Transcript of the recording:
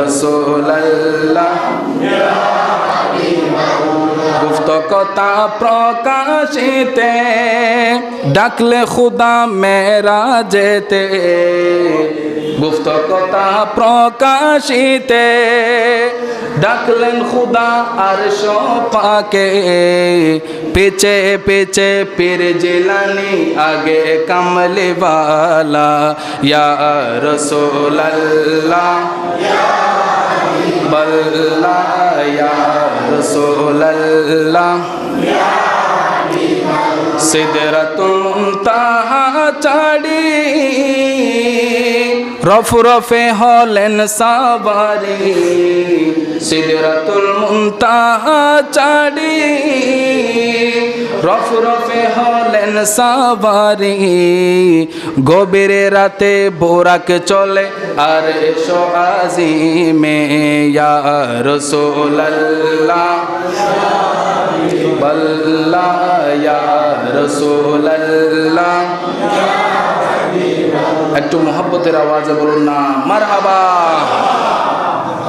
রাসূলুল্লাহ গুপ্ত কথা প্রকাশিতে ডাকলে খুদা মেরা যেতে গুপ্ত কথা প্রকাশিতে ডাকলেন খুদা আরশ পাকে পিছে পিছে পীর জিলানি আগে কমলি वाला या रसूल अल्लाह बल्ला या रसूल अल्लाह सिदरतुल मुंतहा चढ़ी रफ रफे हलेन सवारी सिदरतुल मुंतहा चढ़ी रफ रफे हलेन सवारी गभीर राते बोराक चले अर्श आज़ीमे या रसूल अल्लाह बल्ला या रसूल अल्लाह একটু মোহাব্বতের আওয়াজে বলুন না মারহাবা।